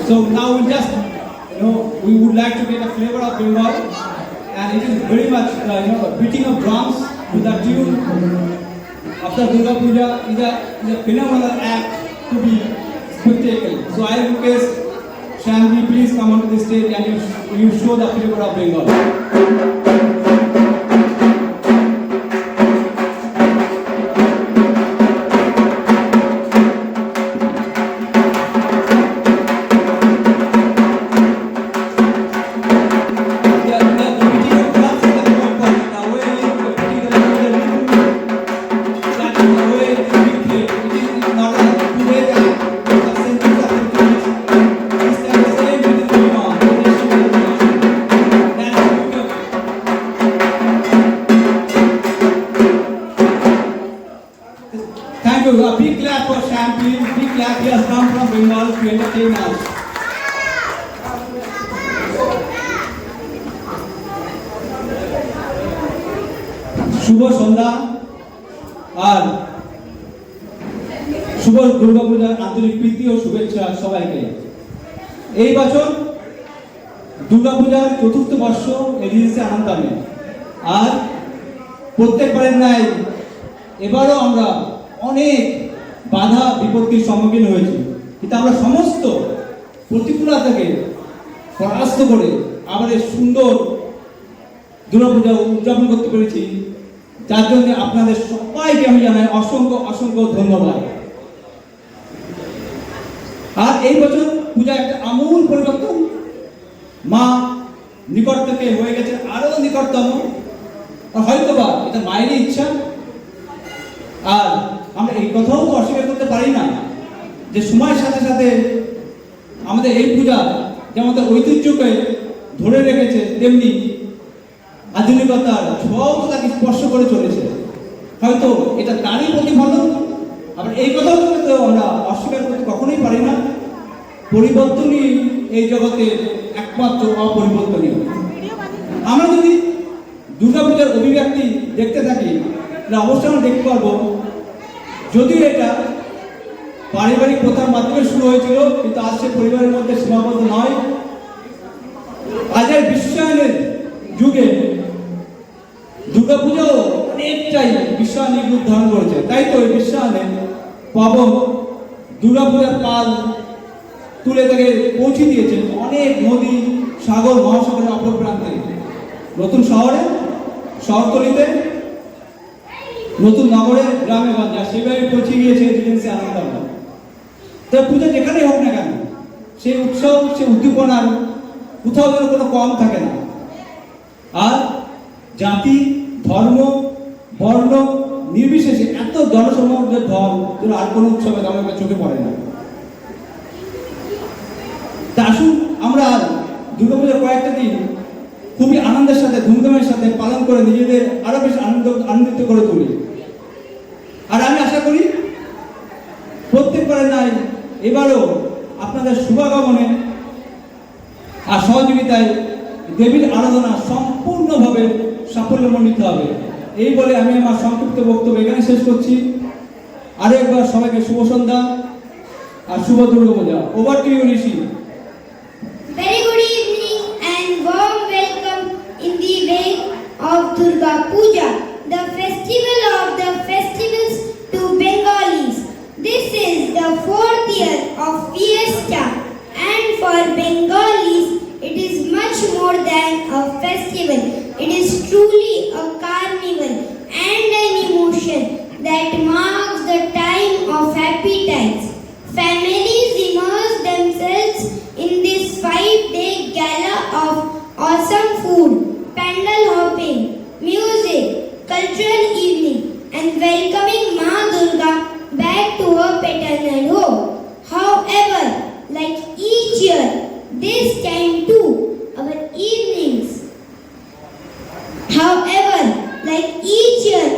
So now we just, we would like to get a flavor of Bengal, and it is very much, beating of drums to the tune of the Durga Puja is a phenomenal act to be spectacle. So I request Shanvi, please come onto the stage and you show the flavor of Bengal. Thank you. A big clap for Champion. Big clap. He has come from Bengal to entertain us. শুভ সন্ধ্যা আর শুভ দুর্গা পূজার আন্তরিক প্রীতি ও শুভেচ্ছা সবাইকে। এই বছর দুর্গা পূজার চতুর্থ বর্ষ এগিয়েছে আনন্দামে, আর প্রত্যেকবারের ন্যায় এবারও আমরা অনেক বাধা বিপত্তির সম্মুখীন হয়েছি, কিন্তু আমরা সমস্ত প্রতিকূলতাকে পরাস্ত করে আমাদের সুন্দর দুর্গাপূজা উদযাপন করতে পেরেছি, যার জন্য আপনাদের সবাইকে আমি জানাই অসংখ্য অসংখ্য ধন্যবাদ। আর এই বছর পূজা একটা আমূল পরিবর্তন, মা নিকট থেকে হয়ে গেছে আরো নিকটতম, হয়তোবা এটা মায়েরই ইচ্ছা। আর আমরা এই কথাও তো অস্বীকার করতে পারি না যে সময়ের সাথে সাথে আমাদের এই পূজা যেমন তার ঐতিহ্যকে ধরে রেখেছে, তেমনি আধুনিকতার ছোঁয়াও তো তাকে স্পর্শ করে চলেছে। হয়তো এটা তারই প্রতিফলন। আবার এই কথাও তো আমরা অস্বীকার করতে কখনোই পারি না। পরিবর্তনই এই জগতের একমাত্র অপরিবর্তনীয়। আমরা যদি দুর্গাপূজার অভিব্যক্তি দেখতে থাকি, অবশ্যই আমরা দেখতে পারবো, যদিও এটা পারিবারিক প্রথার মাধ্যমে শুরু হয়েছিল, কিন্তু আজ সে পরিবারের মধ্যে সীমাবদ্ধ নয়। আজের বিশ্বায়নের যুগে দুর্গাপূজাও অনেকটাই বিশ্বায়নের রূপ ধারণ করেছে। তাই তো এই বিশ্বায়নে পাবন দুর্গাপূজার পাল তুলে থেকে পৌঁছে দিয়েছে অনেক নদী, সাগর, মহাসাগরের অপর প্রান্তে, নতুন শহরে, শহরতলিতে, নতুন নগরে, গ্রামে গঞ্জে, সেভাবে পৌঁছে গিয়েছে রেজেন্সি আনন্দমা। তো পূজা যেখানেই হোক না কেন, সেই উৎসব, সেই উদ্দীপনার কোথাও যেন কোনো কম থাকে না। আর জাতি, ধর্ম, বর্ণ নির্বিশেষে এত জনসমাগমের ঢল যেন আর কোনো উৎসবে আমাদের চোখে পড়ে না। তা আসুন আমরা দুর্গাপূজার কয়েকটা দিন খুবই আনন্দের সাথে, ধুমধামের সাথে পালন করে নিজেদের আরো বেশি আনন্দিত করে তুলি। আর আমি আশা করি প্রত্যেকবারে নাই এবারও আপনাদের শুভাগমনে আর সহযোগিতায় দেবীর আরাধনা সম্পূর্ণভাবে সাফল্যমণ্ডিত হবে। এই বলে আমি আমার সংক্ষিপ্ত বক্তব্য এখানে শেষ করছি। আরো একবার সবাইকে শুভ সন্ধ্যা আর শুভ Durga Puja. Over to you Rishi. Very good evening and warm welcome in the wake of Durga Puja, the festival of the festivals to Bengalis. This is the 4th year of fiesta, and for Bengalis it is much more than a festival. It is truly a carnival and an emotion that marks the time of happy times. Families immerse themselves in this 5-day gala of awesome food, pandal hopping, music, cultural evening, and welcoming Ma Durga back to her paternal home. However, like each year, this time too, our evenings. However, like each year,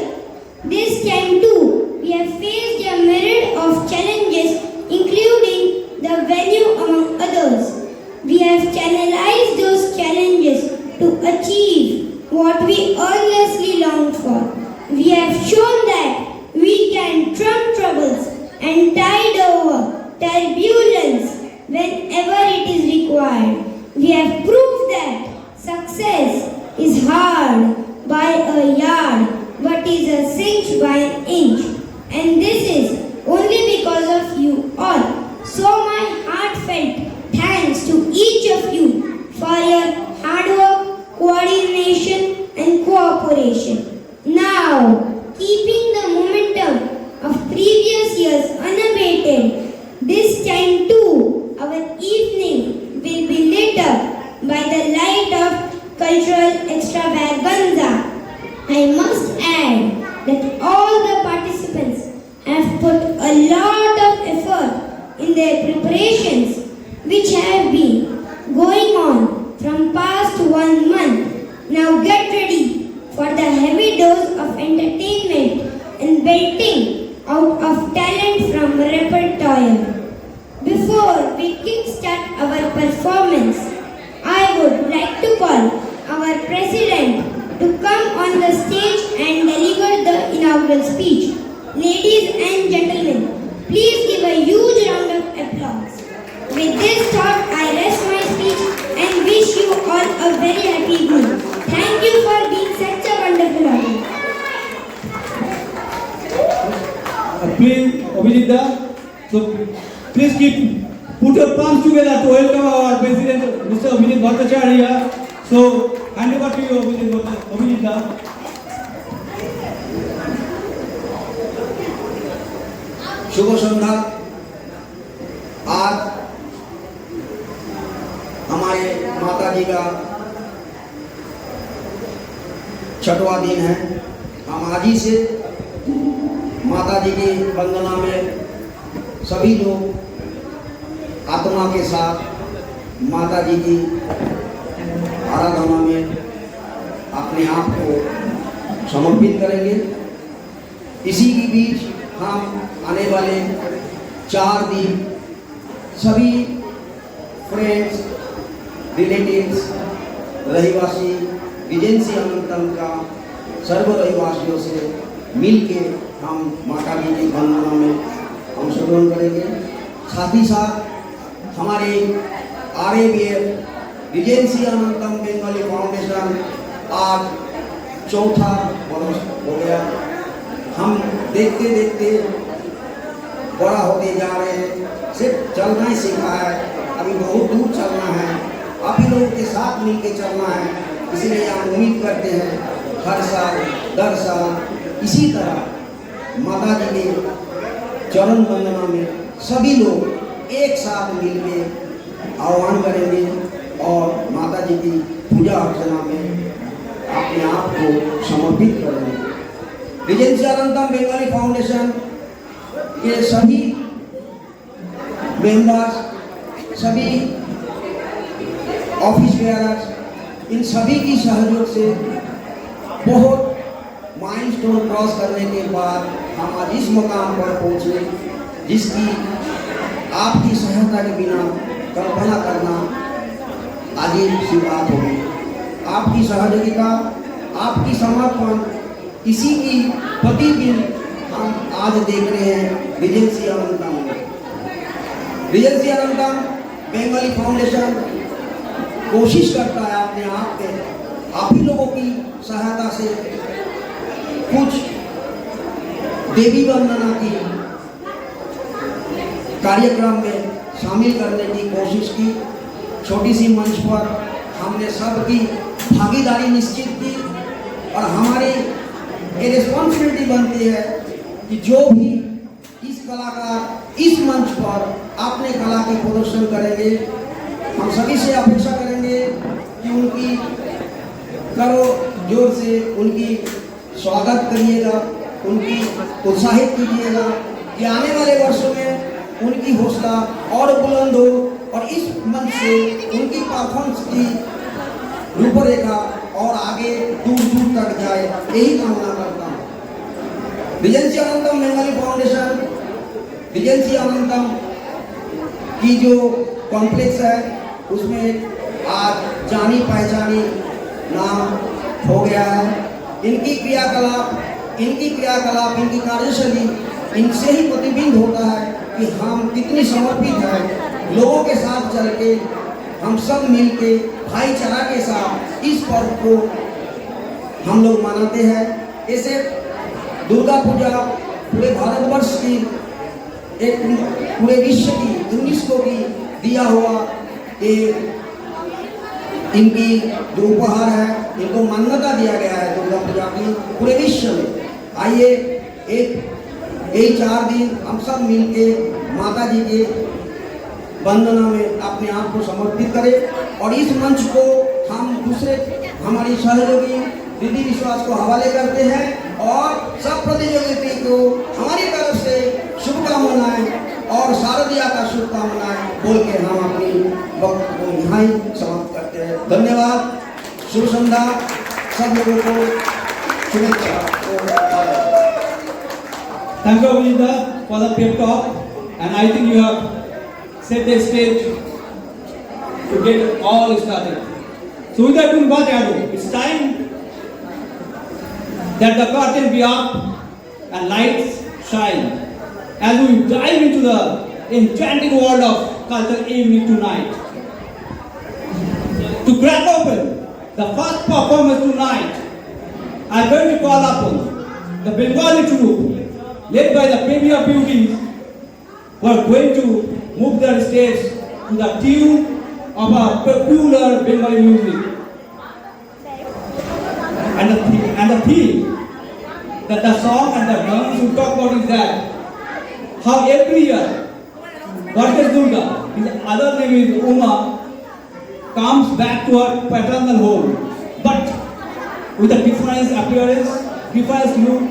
this time too, we have faced a myriad of challenges, including the venue among others. We have channelized those challenges to achieve what we earnestly longed for. We have shown that we can trump troubles and tide over turbulence whenever it required. We have proved that success is hard by a yard, but is a cinch by an inch. And this is only because of you all. So my heartfelt thanks to each of you for your hard work, coordination and cooperation. Now, keeping the momentum of previous years unabated, this time too, our evening will be lit up by the light of cultural extravaganza. I must add that all the participants have put a lot of effort in their preparations, which have been going on from past 1 month. Now get ready for the heavy dose of entertainment and belting out of talent from repertoire. Before we kickstart our performance, I would like to call our president to come on the stage and deliver the inaugural speech. Ladies and gentlemen, please give a huge round of applause. With this thought, I rest my speech and wish you all a very happy evening. Thank you for being such a wonderful audience. Please, Abhijit, so please put your palms together to welcome our President, Mr. Abhijit Bhattacharya. So, hand over to you, Abhijit. शुभ संध्या। आज हमारे माता जी का 6वां दिन है। हम आज ही से माता जी की वंदना में सभी लोग आत्मा के साथ माता जी की आराधना में अपने आप को समर्पित करेंगे। इसी के बीच हम आने वाले 4 दिन सभी फ्रेंड्स, रिलेटिव्स, रहीवासी विजेंसी अनंतम का सर्व रहीवासियों से मिलके हम माता जी की वंदना में अंशग्रहण करेंगे। साथ ही साथ हमारे RABF विजेंसी अनंतम बंगाली फाउंडेशन आज 4था वर्ष हो गया। हम देखते देखते बड़ा होते जा रहे हैं। सिर्फ चलना ही सीखा है, अभी बहुत दूर चलना है। आप ही लोगों के साथ मिलकर चलना है। इसलिए हम उम्मीद करते हैं हर साल दर साल इसी तरह माता जी के चरण वंदना में सभी लोग एक साथ मिलकर आह्वान करेंगे और माता जी की पूजा अर्चना में अपने आप को समर्पित करेंगे। विजेंसी अनंतम बंगाली फाउंडेशन के सभी मेंबर्स, सभी ऑफिस बेयरर्स, इन सभी की सहयोग से बहुत माइलस्टोन क्रॉस करने के बाद हम आज इस मुकाम पर पहुंचे जिसकी आपकी सहायता के बिना कल्पना करना अजीब सी बात होगी। आपकी सहयोगिता, आपकी समर्पण, इसी की प्रतिबिंब हम आज देख रहे हैं विजेंसी अनंतम में। विजेंसी अनंतम बंगाली फाउंडेशन कोशिश करता है अपने आप पे आप ही लोगों की सहायता से कुछ देवी वंदना की कार्यक्रम में शामिल करने की कोशिश की। छोटी सी मंच पर हमने सबकी भागीदारी निश्चित की और हमारी ये रिस्पॉन्सिबिलिटी बनती है कि जो भी इस कलाकार इस मंच पर अपने कला के प्रदर्शन करेंगे, हम सभी से अपेक्षा करेंगे कि उनकी करो जोर से उनकी स्वागत करिएगा, उनकी उत्साहित कीजिएगा कि आने वाले वर्षों में उनकी हौसला और बुलंद हो और इस मंच से उनकी परफॉर्मेंस की रूपरेखा और आगे दूर दूर तक जाए, यही कामना करता हूँ। विजेंसी अनंतम बंगाली फाउंडेशन विजेंसी अनंतम की जो कॉम्प्लेक्स है उसमें आज जानी पहचानी नाम हो गया है। इनकी क्रियाकलाप, इनकी कार्यशैली इनसे ही प्रतिबिंब होता है कि हम कितनी समर्पित हैं लोगों के साथ चल के हम सब मिलके भाईचारा के साथ इस पर्व को हम लोग मनाते हैं। ऐसे दुर्गा पूजा पूरे भारतवर्ष की एक पूरे विश्व की यूनेस्को की दिया हुआ एक इनकी जो उपहार है, इनको मान्यता दिया गया है दुर्गा पूजा की पूरे विश्व में। आइए एक 4 दिन हम सब मिलके माता जी के वंदना में अपने आप को समर्पित करें और इस मंच को हम दूसरे हमारी सहयोगी दीदी विश्वास को हवाले करते हैं और सब प्रतियोगी को हमारी तरफ से शुभकामनाएं और शारदिया का शुभकामनाएं बोल के हम अपनी वक्त को यहाँ ही समाप्त करते हैं। धन्यवाद, शुभ संध्या, सब लोगों को शुभेच्छा। Thank you, Vinda, for the pep talk, and I think you have set the stage to get all started. So without doing much ado, it's time that the curtain be up and lights shine as we dive into the enchanting world of cultural evening tonight. To crack open the first performance tonight, I'm going to call upon the Bengali troupe led by the Premier Beauties, who are going to move their stage to the tune of a popular Bengali music. And the theme that the song and the dance will talk about is that how every year Goddess Durga, his other name is Uma, comes back to her paternal home, but with a different appearance, different look,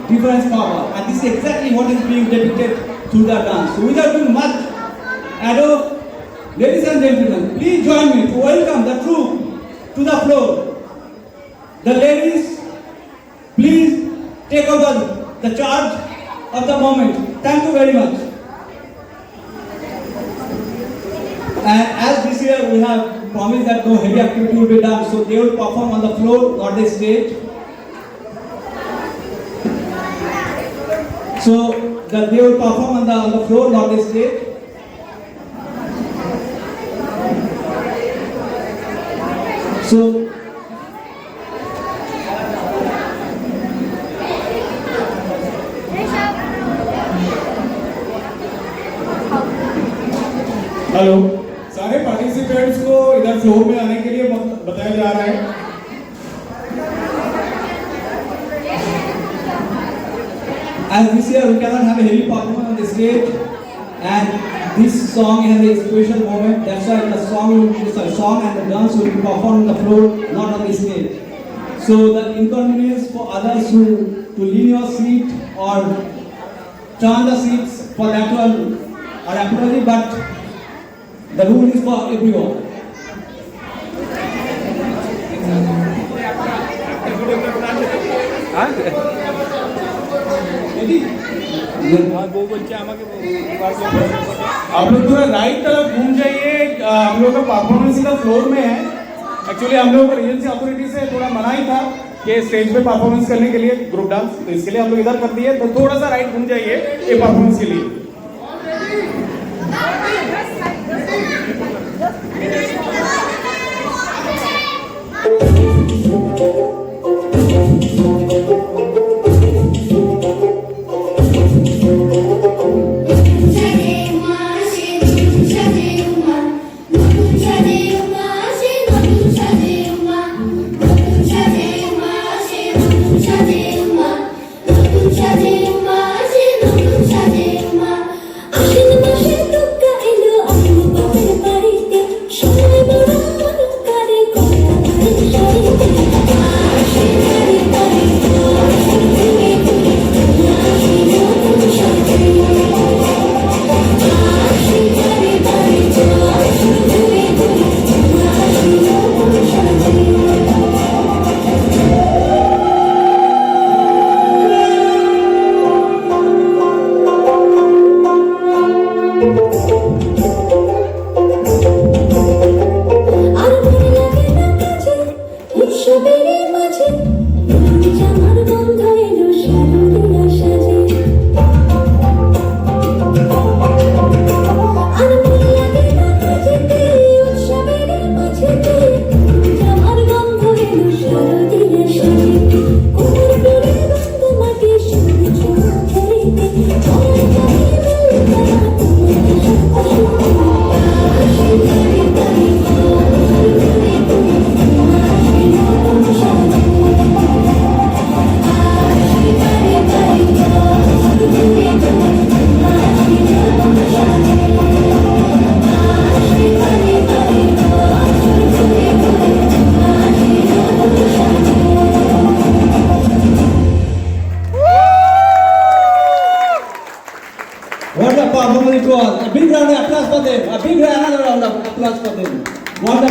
different power, and this is exactly what is being depicted through the dance. So without doing much ado, ladies and gentlemen, please join me to welcome the troupe to the floor. The ladies, please take over the charge of the moment. Thank you very much. And as this year we have promised that no heavy activity will be done, so they will perform on the floor, not the stage. So that they will perform on the floor, not the stage. So hello, सारे participants को इधर floor में आने के लिए बताया जा रहा है। As this year we cannot have a heavy performance on the stage, and this song has a special moment. That's why the song and the dance will be performed on the floor, not on the stage. So the inconvenience for others to lean your seat or turn the seats for that one are apology, but the rule is for everyone. आप लोग थोड़ा right तरफ घूम जाइए। हम लोग का performance का फ्लोर में है। एक्चुअली हम लोग एजेंसी अथॉरिटी से थोड़ा मना ही था कि स्टेज पे परफॉर्मेंस करने के लिए ग्रुप डांस, तो इसके लिए हम लोग इधर कर दिए। तो थोड़ा सा राइट घूम जाइए ये परफॉर्मेंस के लिए। Show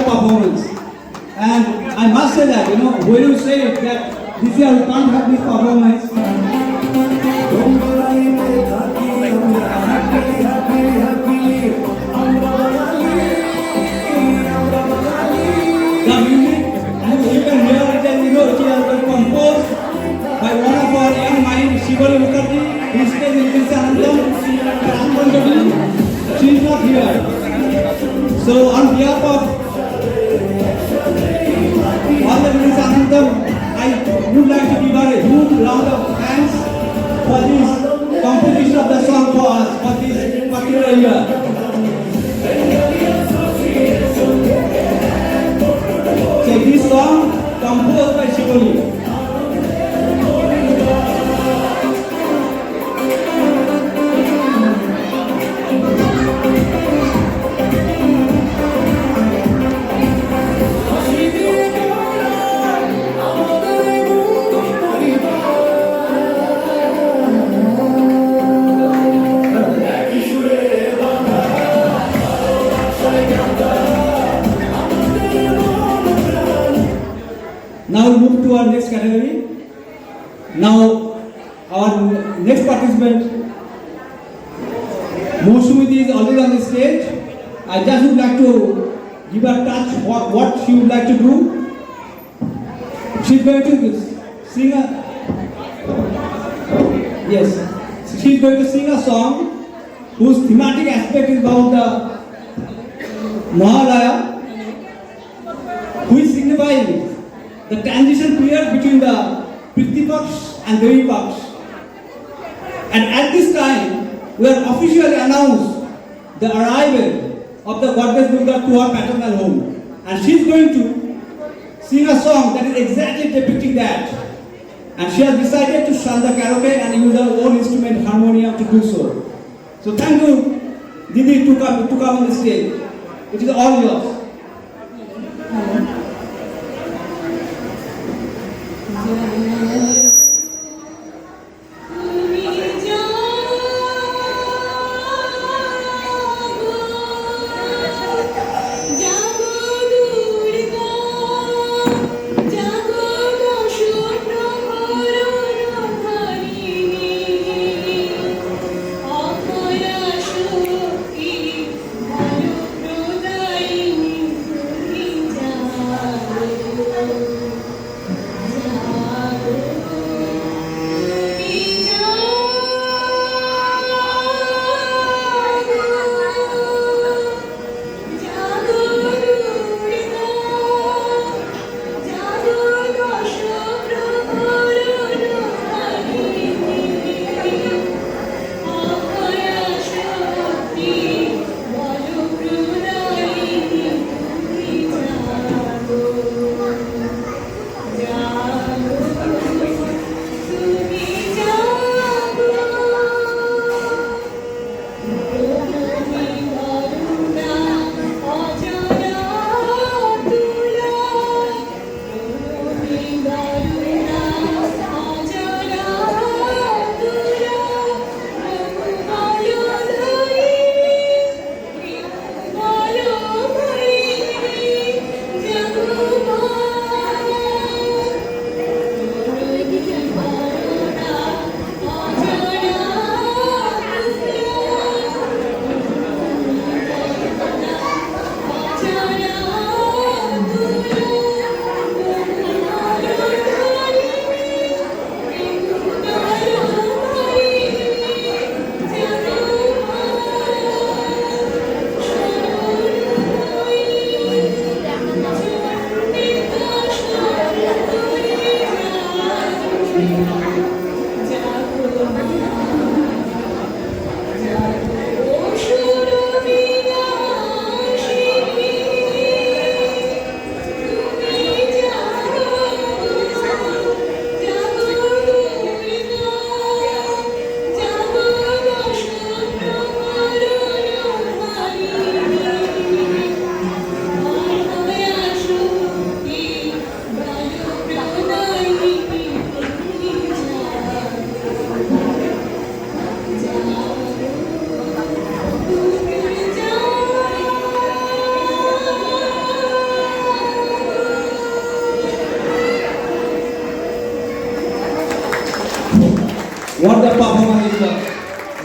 performance. And I must say that, you know, when you say that this year we can't have this performance, the music, you can hear it and you know it has been composed by one of our young minds, Shivali Mukherjee, who stays in Anandam. She is not here. So on behalf of all the Prince Anandam, I would like to give her a huge round of thanks for this composition of the song for us for this particular year. So this song composed by Shivali. Now we move to our next category. Now our next participant, Moshumiti, is already on the stage. I just would like to give her a touch what she would like to do. She's going to sing she's going to sing a song whose thematic aspect is about the Mahalaya, which signifies the transition period between the Prithvi Paksh and Devi Paksh. And at this time, we have officially announced the arrival of the goddess Durga to her paternal home. And she is going to sing a song that is exactly depicting that. And she has decided to shun the karaoke and use her own instrument, harmonium, to do so. So thank you, Didi, to come on the stage. It is all yours. Thank you.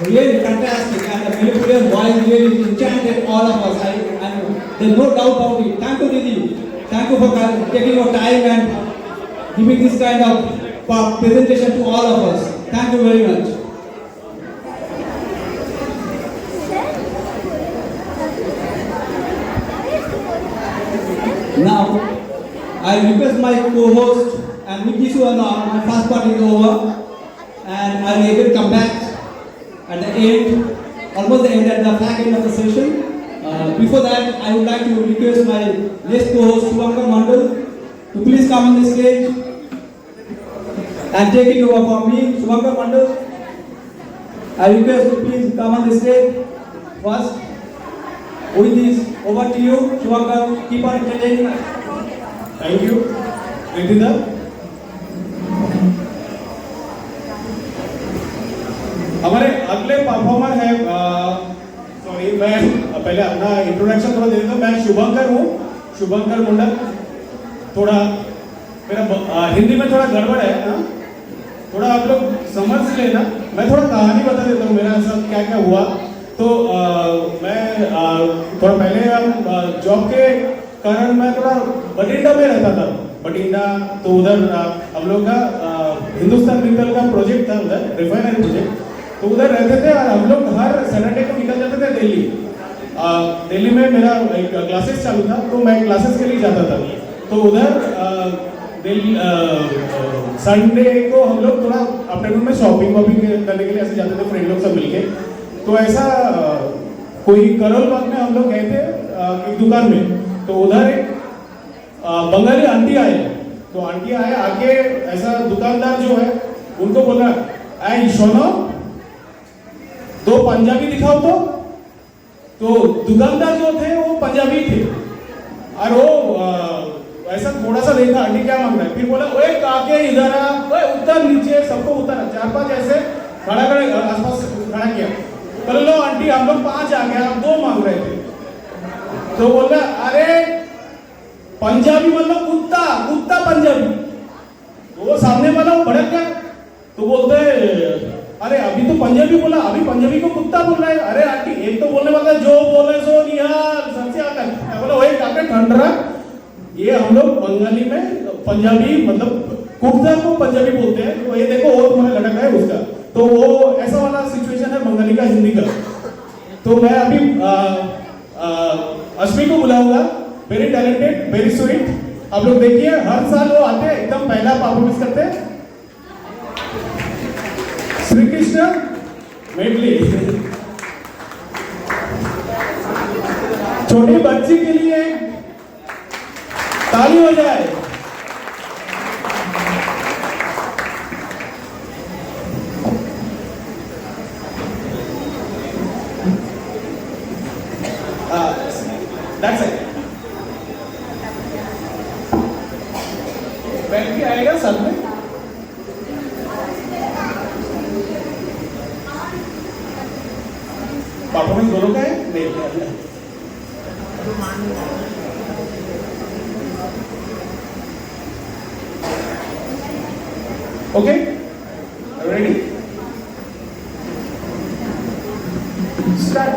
really fantastic, and the Manipurian voice really enchanted all of us. And there's no doubt about it. Thank you, Didi. Thank you for taking your time and giving this kind of presentation to all of us. Thank you very much. Now, I request my co-host and Miki Suwana, my first part is over, and I will again come back at the end, almost the end, at the flag end of the session. Before that, I would like to request my next co-host Shubhankar Mandal to please come on the stage and take it over from me. Shubhankar Mandal, I request you please come on the stage first. With this, over to you, Shubhankar. Keep on entertaining. Thank you रिद्धिदा। हमारे अगले performer है, sorry मैं पहले अपना introduction थोड़ा दे देता हूँ। मैं शुभंकर हूँ, शुभंकर मुंडल। थोड़ा मेरा हिंदी में थोड़ा गड़बड़ है, थोड़ा आप लोग समझ लेना। मैं थोड़ा कहानी बता देता हूँ मेरा साथ क्या क्या हुआ। तो मैं थोड़ा पहले जॉब के कारण मैं थोड़ा बठिंडा में रहता था। बठिंडा तो उधर हम लोग का हिंदुस्तान मित्तल का प्रोजेक्ट था, उधर रिफाइनरी प्रोजेक्ट। तो उधर रहते थे और हम लोग हर सैटरडे को निकल जाते थे दिल्ली। दिल्ली में मेरा एक क्लासेस चालू था, तो मैं क्लासेस के लिए जाता था। तो उधर संडे को हम लोग थोड़ा अपने रूम में शॉपिंग वॉपिंग करने के लिए ऐसे जाते थे, फ्रेंड लोग सब मिलके। तो ऐसा कोई करोल बाग में हम लोग गए थे एक दुकान में। तो उधर एक बंगाली आंटी आए। तो आंटी आए आके ऐसा दुकानदार जो है उनको बोला, ऐ सोनो दो पंजाबी दिखाओ। तो दुकानदार जो थे वो पंजाबी थे और वो ऐसा थोड़ा सा देखा आंटी क्या मांग रहा है, फिर बोला ओए काके इधर आ, ओए उतर नीचे, सबको उतारा। 4-5 ऐसे खड़ा आसपास खड़ा किया। बोले लो आंटी हम लोग 5 आ गए, आप 2 मांग रहे थे। तो बोल रहा अरे पंजाबी मतलब कुत्ता, कुत्ता पंजाबी। तो वो सामने वाला वो भड़क गया। तो बोलते अरे अभी तो पंजाबी बोला, अभी पंजाबी को कुत्ता बोल रहा है। अरे आंटी एक तो बोलने वाला जो बोले सो निहाल सबसे आकर। मैं बोला वही काके ठंडरा, ये हम लोग बंगाली में पंजाबी मतलब कुत्ता को पंजाबी बोलते हैं। तो ये देखो वो तुम्हारा लटक रहा है उसका। तो वो ऐसा वाला सिचुएशन है बंगाली का हिंदी का। तो मैं अभी अश्मी को बुलाऊंगा, वेरी टैलेंटेड, वेरी स्वीट। आप लोग देखिए हर साल वो आते हैं, एकदम पहला परफॉर्मेंस करते हैं। श्री कृष्ण मेडली छोटी बच्ची के लिए ताली हो जाए। That's it. बैठ के आएगा सब में। परफॉर्मेंस दोनों का है, नहीं ओके रेडी स्टार्ट।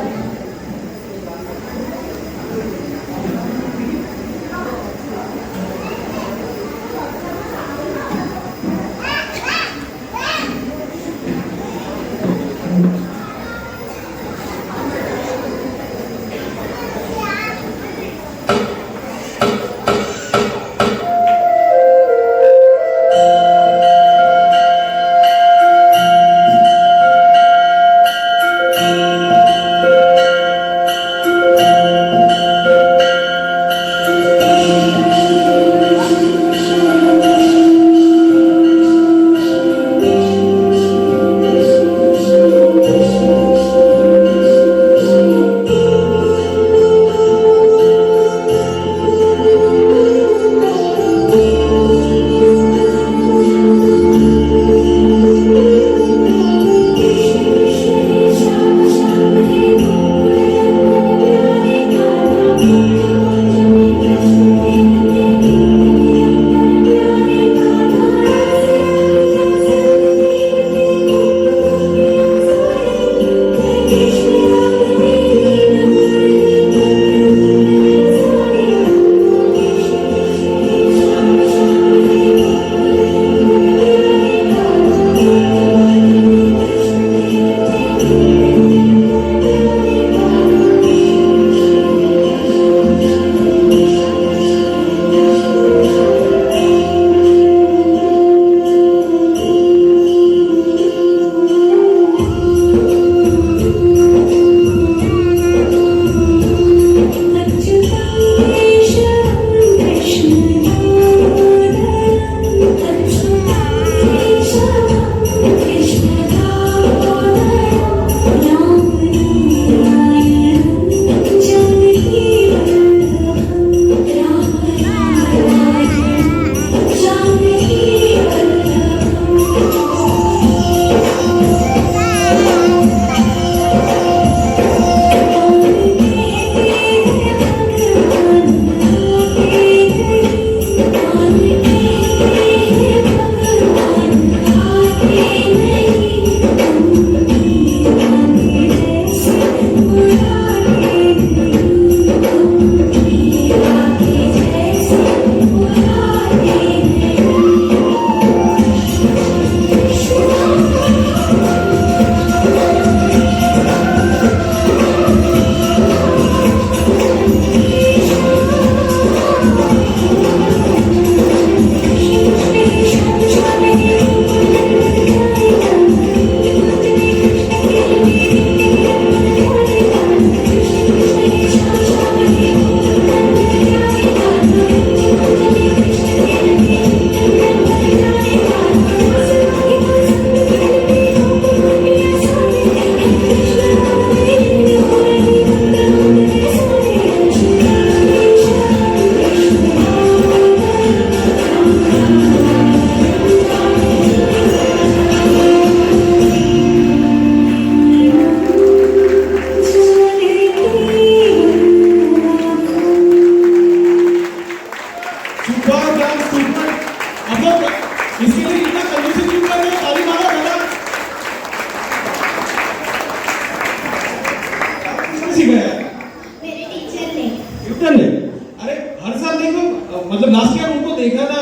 मतलब लास्ट ईयर उनको देखा था,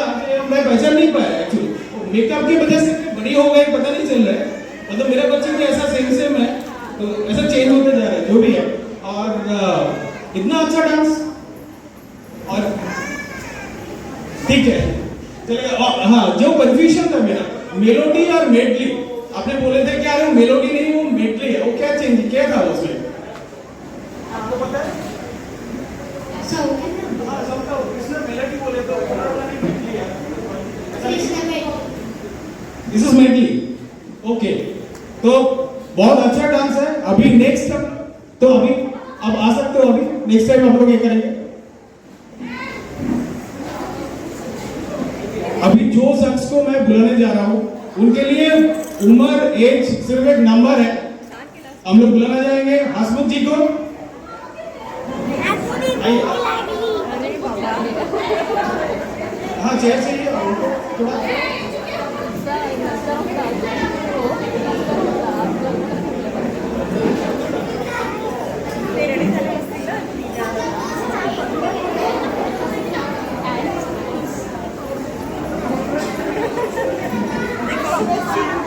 मैं पहचान नहीं पाया एक्चुअली। मेकअप की वजह से बड़ी हो गई पता नहीं चल रहा है। मतलब मेरा बच्चे भी ऐसा सेम है, तो ऐसा चेंज होते जा रहा है जो भी है। और इतना अच्छा डांस, और ठीक है चलिए। हाँ, जो कंफ्यूजन था मेरा मेलोडी और मेडली, आपने बोले थे क्या वो मेलोडी नहीं वो मेडली है, वो क्या चेंज क्या था उसमें आपको पता है? हाँ, सबका कृष्ण मेलोडी बोले तो मेडली है। This is medley, okay. तो बहुत अच्छा डांस है। अभी नेक्स्ट तो अभी अब आ सकते हो, अभी नेक्स्ट टाइम हम लोग ये करेंगे। अभी जो शख्स को मैं बुलाने जा रहा हूं उनके लिए उम्र एज सिर्फ एक नंबर है। हम लोग बुलाना जाएंगे हसमुख जी को। हाँ, चेयर चाहिए थोड़ा। देखो